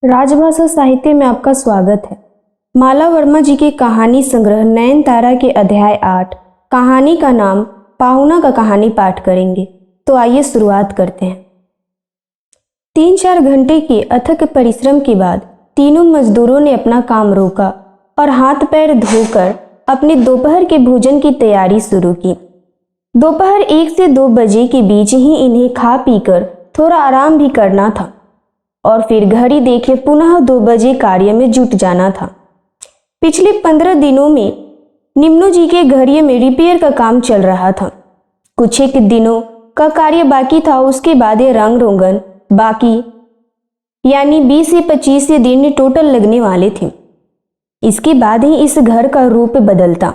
राजभाषा साहित्य में आपका स्वागत है। माला वर्मा जी के कहानी संग्रह नयनतारा के अध्याय 8 कहानी का नाम पाहुना का कहानी पाठ करेंगे। तो आइए शुरुआत करते हैं। 3-4 घंटे के अथक परिश्रम के बाद तीनों मजदूरों ने अपना काम रोका और हाथ पैर धोकर अपने दोपहर के भोजन की तैयारी शुरू की। दोपहर 1 से 2 बजे के बीच ही इन्हें खा पीकर थोड़ा आराम भी करना था और फिर घड़ी देखे पुनः 2 बजे कार्य में जुट जाना था। पिछले 15 दिनों में निम्नो जी के घड़िये में रिपेयर का काम चल रहा था। कुछ एक दिनों का कार्य बाकी था, उसके बाद ये रंग रोगन बाकी यानी 20 से 25 दिन टोटल लगने वाले थे। इसके बाद ही इस घर का रूप बदलता।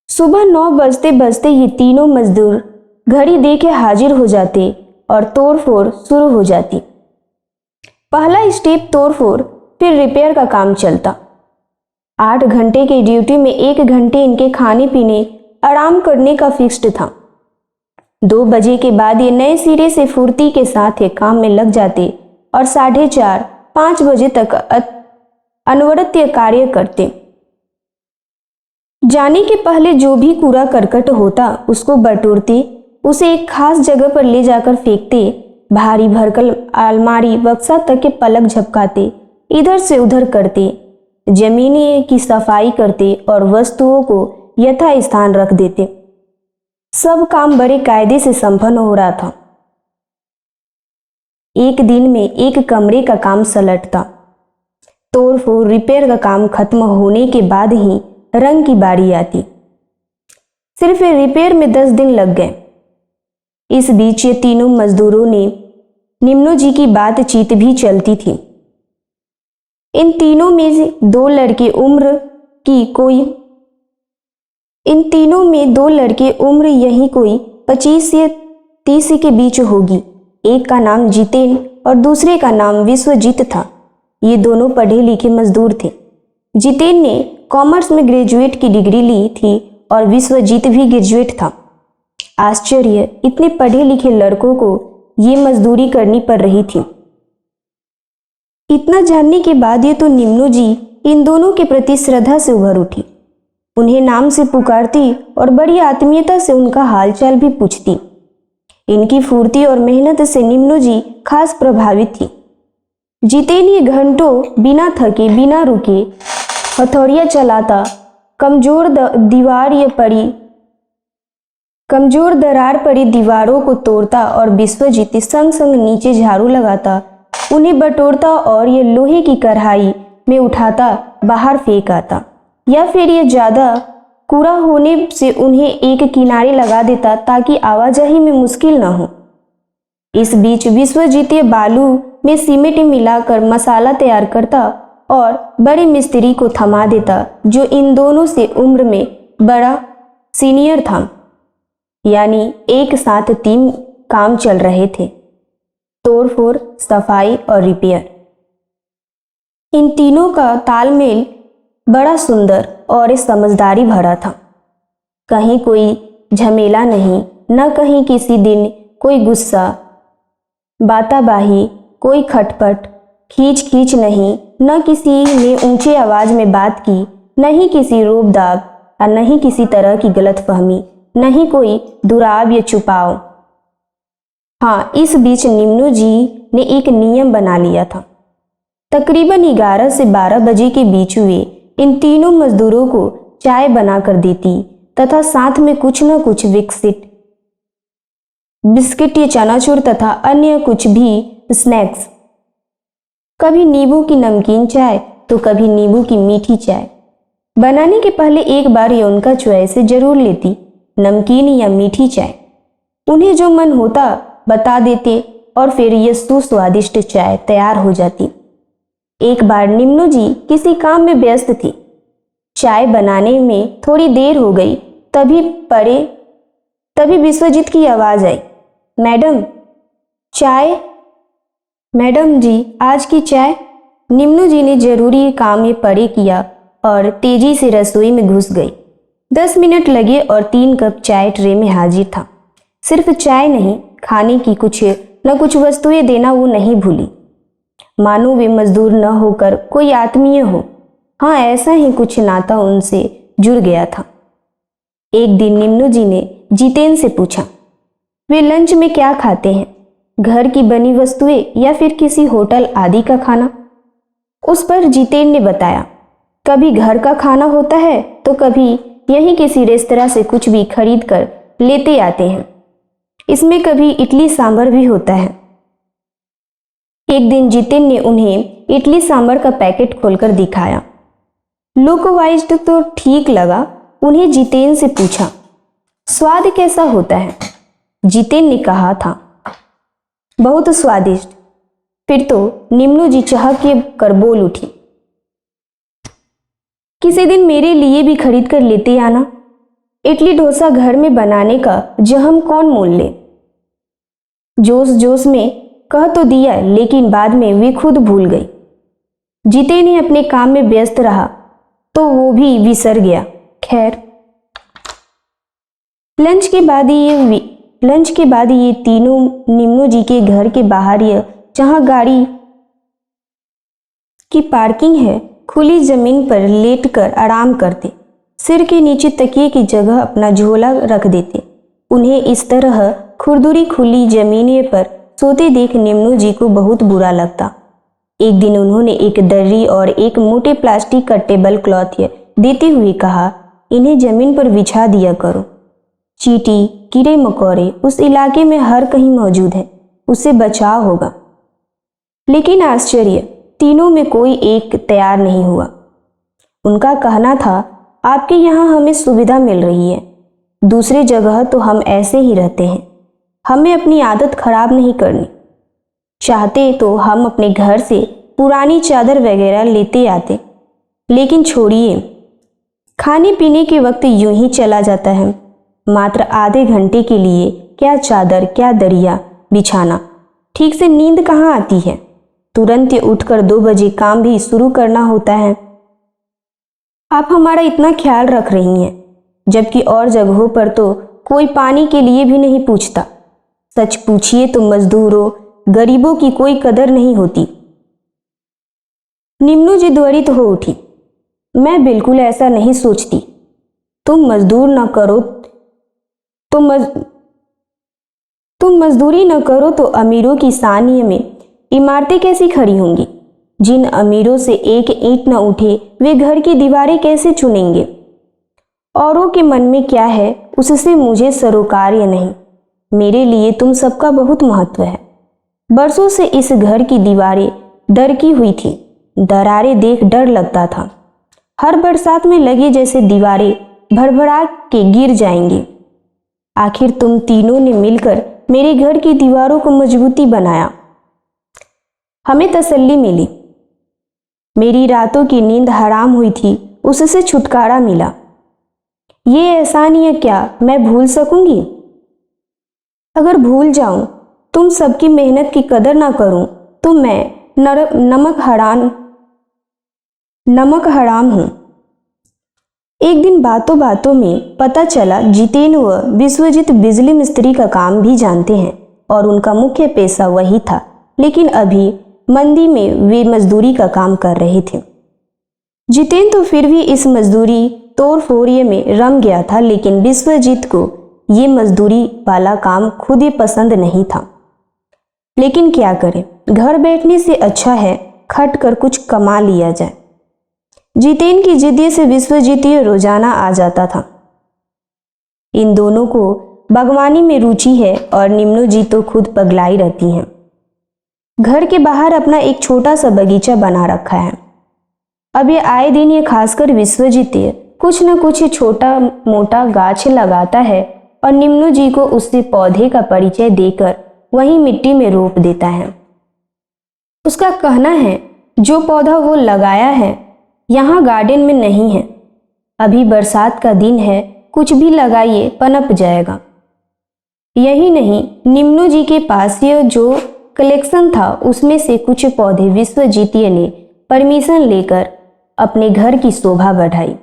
सुबह 9 बजते बजते ये तीनों मजदूर घड़ी देके हाजिर हो जाते और तोड़फोड़ शुरू हो जाती। पहला स्टेप तोड़फोड़, फिर रिपेयर का काम चलता। 8 घंटे की ड्यूटी में 1 घंटे इनके खाने पीने आराम करने का फिक्स्ड था। 2 बजे के बाद ये नए सिरे से फुर्ती के साथ ये काम में लग जाते और 4:30-5 बजे तक अनवरत कार्य करते। जाने के पहले जो भी कूड़ा करकट होता उसको बटोरते, उसे एक खास जगह पर ले जाकर फेंकते। भारी भरकम अलमारी बक्सा तक के पलक झपकाते, इधर से उधर करते, जमीन की सफाई करते और वस्तुओं को यथा स्थान रख देते। सब काम बड़े कायदे से संपन्न हो रहा था। एक दिन में एक कमरे का काम सलटता। तोड़फोड़ रिपेयर का काम खत्म होने के बाद ही रंग की बारी आती। सिर्फ रिपेयर में 10 दिन लग गए। इस बीच ये तीनों मजदूरों ने निम्नो जी की बातचीत भी चलती थी। इन तीनों में से 2 लड़के उम्र यही कोई 25 से 30 के बीच होगी। एक का नाम जितेन और दूसरे का नाम विश्वजीत था। ये दोनों पढ़े लिखे मजदूर थे। जितेन ने कॉमर्स में ग्रेजुएट की डिग्री ली थी और विश्वजीत भी ग्रेजुएट था। आश्चर्य, इतने पढ़े लिखे लड़कों को ये मजदूरी करनी पड़ रही थी। इतना जानने के बाद ये तो निम्नो जी इन दोनों के प्रति श्रद्धा से उभर उठी। उन्हें नाम से पुकारती और बड़ी आत्मीयता से उनका हालचाल भी पूछती। इनकी फुर्ती और मेहनत से निम्नो जी खास प्रभावित थी। जितेन ये घंटों बिना थके बिना रुके हथौड़ियां चलाता, कमजोर दरार पड़ी दीवारों को तोड़ता और विश्वजीत संग संग नीचे झाड़ू लगाता, उन्हें बटोरता और ये लोहे की कढ़ाई में उठाता बाहर फेंक आता, या फिर ये ज़्यादा कूड़ा होने से उन्हें एक किनारे लगा देता ताकि आवाजाही में मुश्किल न हो। इस बीच विश्वजीत बालू में सीमेंट मिलाकर मसाला तैयार करता और बड़े मिस्त्री को थमा देता, जो इन दोनों से उम्र में बड़ा सीनियर था। यानी एक साथ 3 काम चल रहे थे, तोड़फोड़, सफाई और रिपेयर। इन तीनों का तालमेल बड़ा सुंदर और समझदारी भरा था। कहीं कोई झमेला नहीं, न कहीं किसी दिन कोई गुस्सा, बाताबाही, कोई खटपट, खींच खींच नहीं, न किसी ने ऊंचे आवाज में बात की, न ही किसी रोब दाब और न ही किसी तरह की गलतफहमी, नहीं कोई दुराव या छुपाव। हाँ, इस बीच निम्नो जी ने एक नियम बना लिया था। तकरीबन 11 से 12 बजे के बीच वे इन तीनों मजदूरों को चाय बनाकर देती तथा साथ में कुछ न कुछ बिस्किट या चनाचूर तथा अन्य कुछ भी स्नैक्स। कभी नींबू की नमकीन चाय तो कभी नींबू की मीठी चाय। बनाने के पहले एक बार ये उनका चॉइस जरूर लेती, नमकीन या मीठी चाय। उन्हें जो मन होता बता देते और फिर यह सुस्वादिष्ट चाय तैयार हो जाती। एक बार निम्नो जी किसी काम में व्यस्त थी। चाय बनाने में थोड़ी देर हो गई। तभी विश्वजीत की आवाज आई, मैडम चाय। मैडम जी, आज की चाय। निम्नो जी ने जरूरी काम में परे किया और तेजी से रसोई में घुस गई। 10 मिनट लगे और 3 कप चाय ट्रे में हाजिर था। सिर्फ चाय नहीं, खाने की कुछ न कुछ वस्तुएं देना वो नहीं भूली। मानो वे मजदूर न होकर कोई आत्मीय हो। हाँ, ऐसा ही कुछ नाता उनसे जुड़ गया था। एक दिन निम्नो जी ने जितेन से पूछा, वे लंच में क्या खाते हैं, घर की बनी वस्तुएं या फिर किसी होटल आदि का खाना? उस पर जितेन ने बताया, कभी घर का खाना होता है तो कभी यहीं किसी रेस्तरां से कुछ भी खरीद कर लेते आते हैं। इसमें कभी इडली सांभर भी होता है। एक दिन जितेन ने उन्हें इडली सांभर का पैकेट खोलकर दिखाया। लोकवाइज्ड तो ठीक लगा। उन्हें जितेन से पूछा, स्वाद कैसा होता है? जितेन ने कहा था, बहुत स्वादिष्ट। फिर तो निम्नो जी चहक कर बोल उठी, किसी दिन मेरे लिए भी खरीद कर लेते आना। इडली डोसा घर में बनाने का जहम कौन मोल ले। जोश जोश में कह तो दिया, लेकिन बाद में वे खुद भूल गई। जितेन ने अपने काम में व्यस्त रहा तो वो भी विसर गया। खैर, लंच के बाद ये तीनों निम्नो जी के घर के बाहर जहां गाड़ी की पार्किंग है, खुली जमीन पर लेटकर आराम करते, सिर के नीचे तकिए की जगह अपना झोला रख देते। उन्हें इस तरह खुरदुरी खुली जमीन पर सोते देख निम्नो जी को बहुत बुरा लगता। एक दिन उन्होंने एक दर्री और एक मोटे प्लास्टिक का टेबल क्लॉथ देते हुए कहा, इन्हें जमीन पर बिछा दिया करो। चींटी, कीड़े मकोड़े उस इलाके में हर कहीं मौजूद है, उससे बचाव होगा। लेकिन आश्चर्य, तीनों में कोई एक तैयार नहीं हुआ। उनका कहना था, आपके यहाँ हमें सुविधा मिल रही है, दूसरी जगह तो हम ऐसे ही रहते हैं, हमें अपनी आदत खराब नहीं करनी। चाहते तो हम अपने घर से पुरानी चादर वगैरह लेते आते, लेकिन छोड़िए, खाने पीने के वक्त यूं ही चला जाता है। मात्र आधे घंटे के लिए क्या चादर क्या दरिया बिछाना, ठीक से नींद कहाँ आती है। तुरंत उठकर 2 बजे काम भी शुरू करना होता है। आप हमारा इतना ख्याल रख रही हैं, जबकि और जगहों पर तो कोई पानी के लिए भी नहीं पूछता। सच पूछिए तो मजदूरों गरीबों की कोई कदर नहीं होती। निम्नो जी त्वरित हो उठी, मैं बिल्कुल ऐसा नहीं सोचती। तुम मजदूर न करो तुम मजदूरी न करो तो अमीरों की सानिय में इमारतें कैसी खड़ी होंगी। जिन अमीरों से एक ईंट न उठे वे घर की दीवारें कैसे चुनेंगे। औरों के मन में क्या है उससे मुझे सरोकार या नहीं, मेरे लिए तुम सबका बहुत महत्व है। बरसों से इस घर की दीवारें डर की हुई थी, दरारें देख डर लगता था। हर बरसात में लगे जैसे दीवारें भरभरा के गिर जाएंगी। आखिर तुम तीनों ने मिलकर मेरे घर की दीवारों को मजबूती बनाया। हमें तसल्ली मिली, मेरी रातों की नींद हराम हुई थी, उससे छुटकारा मिला। ये एहसानियत क्या मैं भूल सकूंगी? अगर भूल जाऊं, तुम सबकी मेहनत की कदर ना करूं, तो मैं नमक हराम हूं। एक दिन बातों बातों में पता चला जितेन व विश्वजीत बिजली मिस्त्री का काम भी जानते हैं और उनका मुख्य पेशा वही था, लेकिन अभी मंदी में वे मजदूरी का काम कर रहे थे। जितेन तो फिर भी इस मजदूरी तोड़ फोड़िए में रम गया था, लेकिन विश्वजीत को ये मजदूरी वाला काम खुद ही पसंद नहीं था। लेकिन क्या करें, घर बैठने से अच्छा है खट कर कुछ कमा लिया जाए। जितेन की जिद्दी से विश्वजीत रोजाना आ जाता था। इन दोनों को बागवानी में रुचि है और निम्नो जी तो खुद पगलाई रहती हैं। घर के बाहर अपना एक छोटा सा बगीचा बना रखा है। अब ये आए दिन ये खासकर विश्वजीत कुछ न कुछ छोटा मोटा गाछ लगाता है और निम्नो जी को उससे पौधे का परिचय देकर वहीं मिट्टी में रोप देता है। उसका कहना है जो पौधा वो लगाया है यहाँ गार्डन में नहीं है। अभी बरसात का दिन है, कुछ भी लगाइए पनप जाएगा। यही नहीं, निम्नो जी के पास ये जो कलेक्शन था उसमें से कुछ पौधे विश्वजीत ने परमिशन लेकर अपने घर की शोभा बढ़ाई।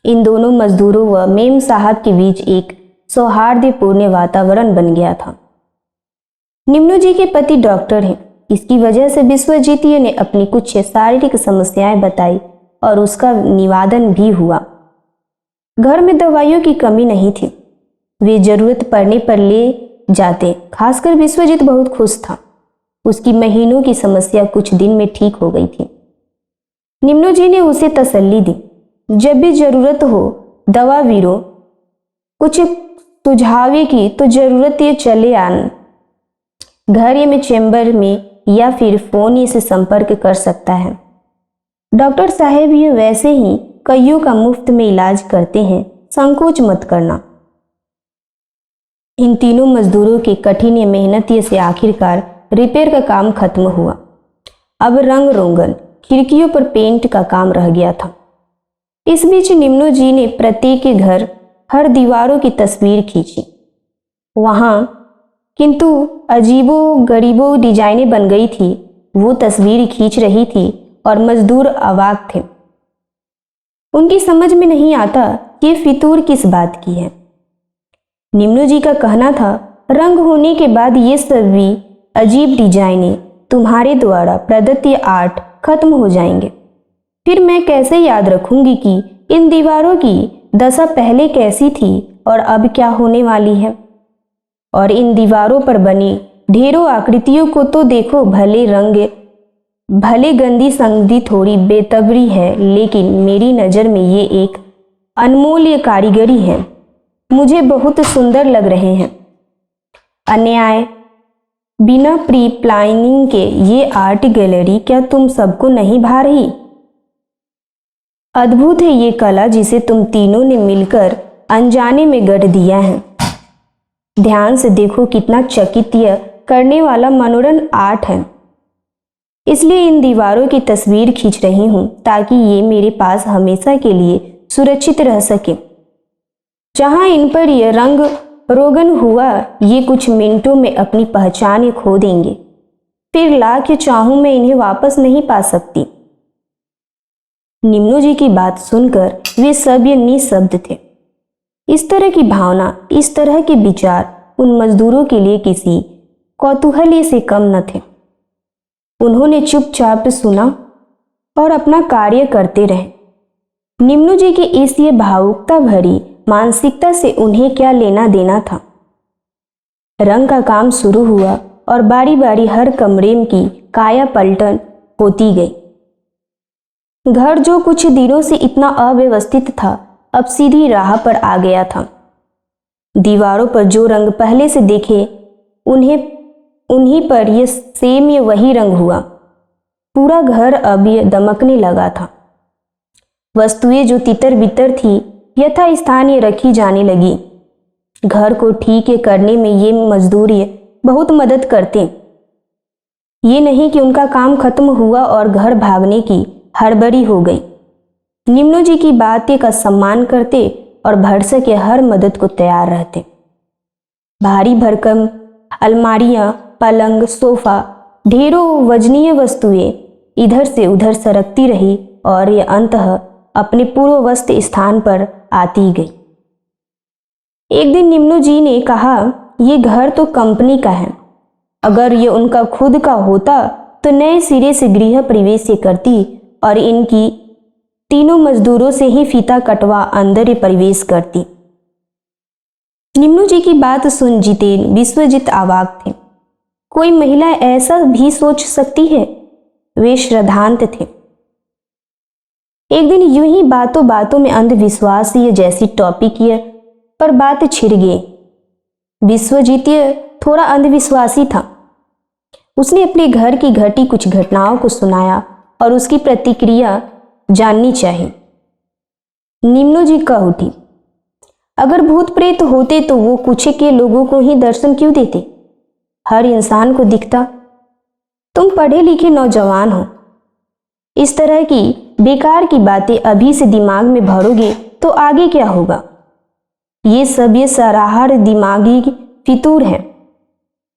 इन दोनों मजदूरों व मेम साहब के बीच एक सौहार्दपूर्ण वातावरण बन गया था। निम्नो जी के पति डॉक्टर हैं इसकी वजह से विश्वजीतीय ने अपनी कुछ शारीरिक समस्याएं बताई और उसका निवारण भी हुआ। घर में दवाइयों की कमी नहीं थी, वे जरूरत पड़ने पर ले जाते। खासकर विश्वजीत बहुत खुश था, उसकी महीनों की समस्या कुछ दिन में ठीक हो गई थी। निम्नो जी ने उसे तसल्ली दी, जब भी जरूरत हो दवा वीरो कुछ सुझावे की तो जरूरत ये चले आन। घर या में चैम्बर में या फिर फोन ये से संपर्क कर सकता है। डॉक्टर साहब ये वैसे ही कईयों का मुफ्त में इलाज करते हैं, संकोच मत करना। इन तीनों मजदूरों की कठिन मेहनत से आखिरकार रिपेयर का काम खत्म हुआ। अब रंग रोगन, खिड़कियों पर पेंट का काम रह गया था। इस बीच निम्नो जी ने प्रत्येक के घर हर दीवारों की तस्वीर खींची। वहां किंतु अजीबो गरीबो डिजाइनें बन गई थी। वो तस्वीर खींच रही थी और मजदूर अवाक थे। उनकी समझ में नहीं आता कि फितूर किस बात की है। निम्नो जी का कहना था, रंग होने के बाद ये सभी अजीब डिजाइनें तुम्हारे द्वारा प्रदत्त आर्ट खत्म हो जाएंगे। फिर मैं कैसे याद रखूंगी कि इन दीवारों की दशा पहले कैसी थी और अब क्या होने वाली है। और इन दीवारों पर बनी ढेरों आकृतियों को तो देखो, भले गंदी संगति थोड़ी बेतबरी है, लेकिन मेरी नज़र में ये एक अनमोल्य कारीगरी है। मुझे बहुत सुंदर लग रहे हैं। अन्याय बिना प्री प्लानिंग के ये आर्ट गैलरी क्या तुम सबको नहीं भा रही? अद्भुत है ये कला जिसे तुम तीनों ने मिलकर अनजाने में गढ़ दिया है। ध्यान से देखो, कितना चकित करने वाला मनोरम आर्ट है। इसलिए इन दीवारों की तस्वीर खींच रही हूं ताकि ये मेरे पास हमेशा के लिए सुरक्षित रह सके। जहां इन पर यह रंग रोगन हुआ, ये कुछ मिनटों में अपनी पहचान खो देंगे। फिर लाख चाहूं मैं इन्हें वापस नहीं पा सकती। निम्नो जी की बात सुनकर वे सब ये निःशब्द थे। इस तरह की भावना, इस तरह के विचार उन मजदूरों के लिए किसी कौतूहल से कम न थे। उन्होंने चुपचाप सुना और अपना कार्य करते रहे। निम्नो जी की इस ये भावुकता भरी मानसिकता से उन्हें क्या लेना देना था। रंग का काम शुरू हुआ और बारी बारी हर कमरे की काया पलटन होती गई। घर जो कुछ दिनों से इतना अव्यवस्थित था, अब सीधी राह पर आ गया था। दीवारों पर जो रंग पहले से देखे, उन्हीं पर यह सेम ये वही रंग हुआ। पूरा घर अब ये दमकने लगा था। वस्तुएं जो तितर बितर थी यथा स्थान ये रखी जाने लगी। घर को ठीक करने में ये मजदूर बहुत मदद करते। ये नहीं कि उनका काम खत्म हुआ और घर भागने की हड़बड़ी हो गई। निम्नो जी की बातें का सम्मान करते और भरसक के हर मदद को तैयार रहते। भारी भरकम अलमारियां, पलंग, सोफा, ढेरों वजनीय वस्तुएं इधर से उधर सरकती रही और ये अंततः अपने पूर्ववस्थ स्थान पर आती गई। एक दिन निम्नो जी ने कहा, ये घर तो कंपनी का है। अगर ये उनका खुद का होता तो नए सिरे से गृह प्रवेश करती और इनकी तीनों मजदूरों से ही फीता कटवा अंदर प्रवेश करती। निम्नो जी की बात सुन जितेन विश्वजीत अवाक थे। कोई महिला ऐसा भी सोच सकती है? वे श्रद्धांत थे। एक दिन यूं ही बातों बातों में अंधविश्वास ये जैसी टॉपिक पर बात छिड़ गई। विश्वजीत थोड़ा अंधविश्वासी था। उसने अपने घर की घटी कुछ घटनाओं को सुनाया और उसकी प्रतिक्रिया जाननी चाहिए। निम्नो जी कह उठी, अगर भूत प्रेत होते तो वो कुछ के लोगों को ही दर्शन क्यों देते? हर इंसान को दिखता। तुम पढ़े लिखे नौजवान हो, इस तरह की बेकार की बातें अभी से दिमाग में भरोगे तो आगे क्या होगा? ये सब ये सराहर दिमागी फितूर है,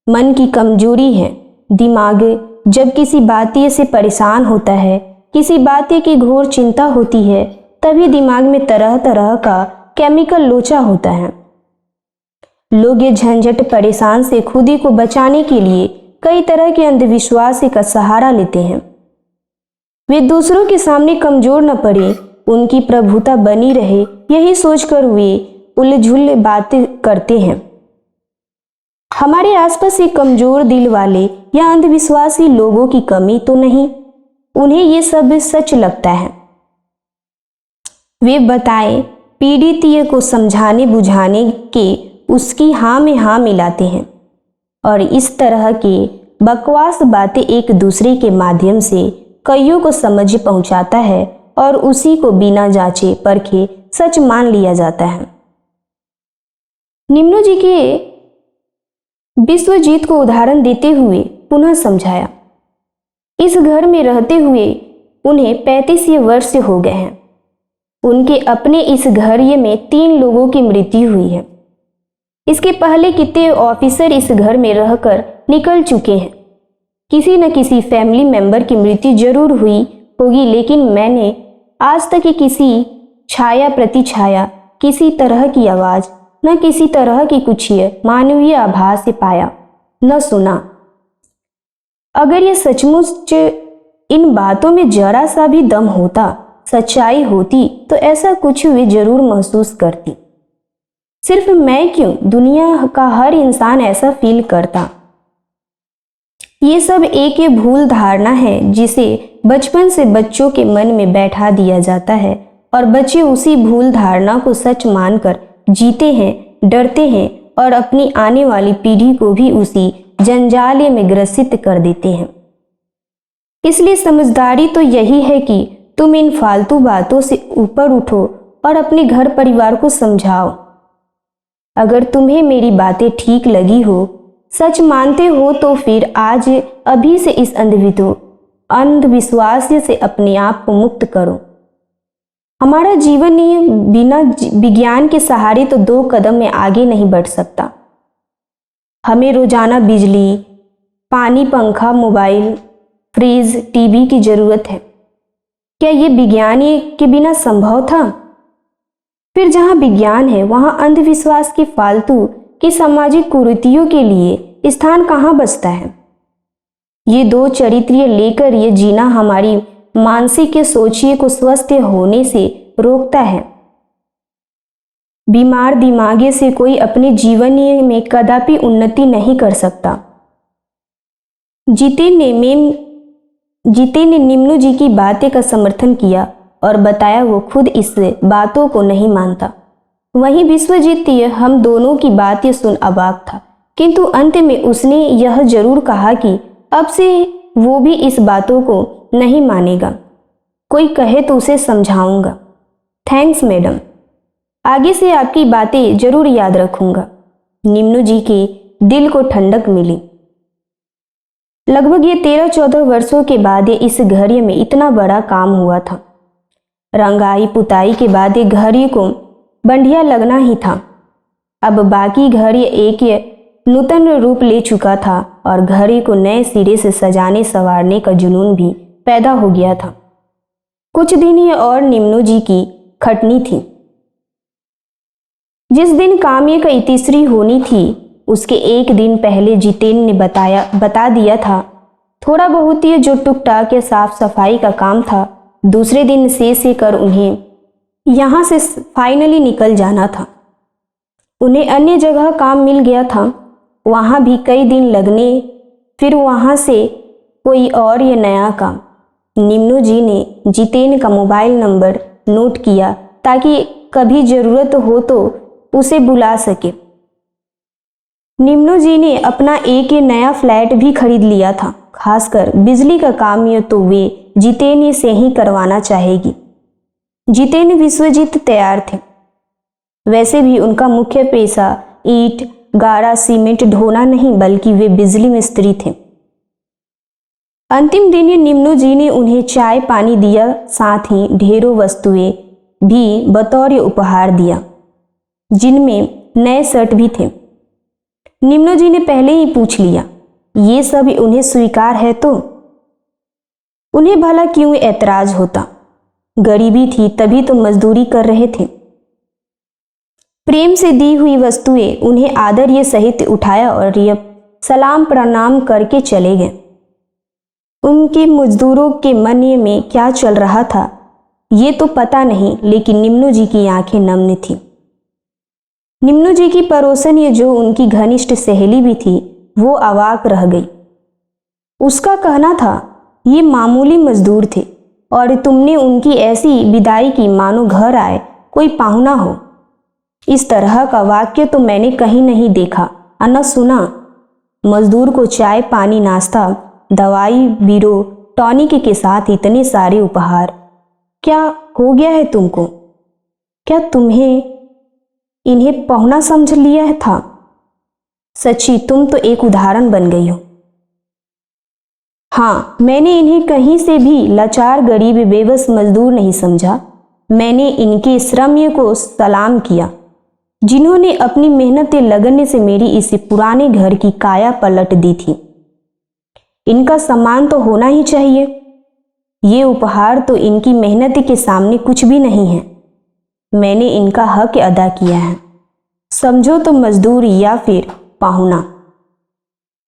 मन की कमजोरी है। दिमाग जब किसी बातें से परेशान होता है, किसी बातें की घोर चिंता होती है, तभी दिमाग में तरह तरह का केमिकल लोचा होता है। लोग ये झंझट परेशान से खुद ही को बचाने के लिए कई तरह के अंधविश्वास का सहारा लेते हैं। वे दूसरों के सामने कमजोर न पड़े, उनकी प्रभुता बनी रहे, यही सोचकर वे उलझुल बातें करते हैं। हमारे आसपास एक कमजोर दिल वाले या अंधविश्वासी लोगों की कमी तो नहीं, उन्हें ये सब सच लगता है। वे बताएं पीड़ित को समझाने बुझाने के उसकी हाँ में हाँ मिलाते हैं और इस तरह के बकवास बातें एक दूसरे के माध्यम से कईयों को समझ पहुंचाता है और उसी को बिना जांचे परखे सच मान लिया जाता है। निम्नो जी के विश्वजीत को उदाहरण देते हुए पुनः समझाया। इस घर में रहते हुए उन्हें 35 वर्ष हो गए हैं। उनके अपने इस घर में 3 लोगों की मृत्यु हुई है। इसके पहले कितने ऑफिसर इस घर में रहकर निकल चुके हैं। किसी न किसी फैमिली मेंबर की मृत्यु जरूर हुई होगी, लेकिन मैंने आज तक किसी छाया प्रतिछाया, किसी तरह की आवाज, न किसी तरह की कुछ मानवीय आभास से पाया, न सुना। अगर यह सचमुच इन बातों में जरा सा भी दम होता, सच्चाई होती, तो ऐसा कुछ वे जरूर महसूस करती। सिर्फ मैं क्यों, दुनिया का हर इंसान ऐसा फील करता। ये सब एक भूल धारणा है जिसे बचपन से बच्चों के मन में बैठा दिया जाता है और बच्चे उसी भूल धारणा को सच मानकर जीते हैं, डरते हैं और अपनी आने वाली पीढ़ी को भी उसी जंजाल में ग्रसित कर देते हैं। इसलिए समझदारी तो यही है कि तुम इन फालतू बातों से ऊपर उठो और अपने घर परिवार को समझाओ। अगर तुम्हें मेरी बातें ठीक लगी हो, सच मानते हो, तो फिर आज अभी से इस अंधविश्वास से अपने आप को मुक्त करो। हमारा जीवन बिना विज्ञान के सहारे तो 2 कदम में आगे नहीं बढ़ सकता। हमें रोजाना बिजली, पानी, पंखा, मोबाइल, फ्रिज, टीवी की जरूरत है। क्या ये विज्ञान के बिना संभव था? फिर जहां विज्ञान है वहां अंधविश्वास की फालतू की सामाजिक कुरीतियों के लिए स्थान कहां बचता है? ये 2 चरित्र लेकर ये जीना हमारी मानसिक सोचिए को स्वस्थ होने से रोकता है। बीमार दिमागे से कोई अपने जीवन में कदापि उन्नति नहीं कर सकता। जीते ने निम्नो जी की बातें का समर्थन किया और बताया वो खुद इस बातों को नहीं मानता। वहीं विश्वजीत हम दोनों की बातें सुन अवाक था, किंतु अंत में उसने यह जरूर कहा कि अब से वो भी इस बातों को नहीं मानेगा। कोई कहे तो उसे समझाऊंगा। थैंक्स मैडम, आगे से आपकी बातें जरूर याद रखूंगा। निम्नो जी के दिल को ठंडक मिली। लगभग ये 13-14 वर्षों के बाद इस घर में इतना बड़ा काम हुआ था। रंगाई पुताई के बाद घर को बढ़िया लगना ही था। अब बाकी घर एक नूतन रूप ले चुका था और घर को नए सिरे से सजाने संवारने का जुनून भी पैदा हो गया था। कुछ दिन ये और निम्नो जी की खटनी थी। जिस दिन काम्य का इतिश्री होनी थी उसके एक दिन पहले जितेन ने बता दिया था। थोड़ा बहुत ये जो टुकटाक या साफ सफाई का काम था, दूसरे दिन से कर उन्हें यहाँ से फाइनली निकल जाना था। उन्हें अन्य जगह काम मिल गया था, वहाँ भी कई दिन लगने, फिर वहाँ से कोई और ये नया काम। निम्नो जी ने जितेन का मोबाइल नंबर नोट किया ताकि कभी जरूरत हो तो उसे बुला सके। निम्नो जी ने अपना एक नया फ्लैट भी खरीद लिया था। खासकर बिजली का काम ये तो वे जितेन से ही करवाना चाहेगी। जितेन विश्वजीत तैयार थे। वैसे भी उनका मुख्य पेशा ईंट, गारा, सीमेंट ढोना नहीं बल्कि वे बिजली मिस्त्री थे। अंतिम दिन निम्नो जी ने उन्हें चाय पानी दिया, साथ ही ढेरों वस्तुएं भी बतौर उपहार दिया, जिनमें नए शर्ट भी थे। निम्नो जी ने पहले ही पूछ लिया, ये सब उन्हें स्वीकार है तो उन्हें भला क्यों ऐतराज होता। गरीबी थी तभी तो मजदूरी कर रहे थे। प्रेम से दी हुई वस्तुएं उन्हें आदर ये सहित उठाया और यह सलाम प्रणाम करके चले गए। उनके मजदूरों के मन में क्या चल रहा था ये तो पता नहीं, लेकिन निम्नू जी की आंखें नम्र थीं। निम्नू जी की पड़ोसन ये जो उनकी घनिष्ठ सहेली भी थी वो अवाक रह गई। उसका कहना था ये मामूली मजदूर थे और तुमने उनकी ऐसी विदाई की मानो घर आए कोई पाहुना हो। इस तरह का वाक्य तो मैंने कहीं नहीं देखा और न सुना। मजदूर को चाय पानी नाश्ता दवाई बीरो टॉनिक के साथ इतने सारे उपहार। क्या हो गया है तुमको? क्या तुम्हें इन्हें पाहुना समझ लिया था? सच्ची तुम तो एक उदाहरण बन गई हो। हाँ, मैंने इन्हें कहीं से भी लाचार गरीब बेबस मजदूर नहीं समझा। मैंने इनके श्रम्य को सलाम किया जिन्होंने अपनी मेहनत लगन से मेरी इस पुराने घर की काया पलट दी थी। इनका सम्मान तो होना ही चाहिए। ये उपहार तो इनकी मेहनत के सामने कुछ भी नहीं है। मैंने इनका हक अदा किया है, समझो तो मजदूर या फिर पाहुना।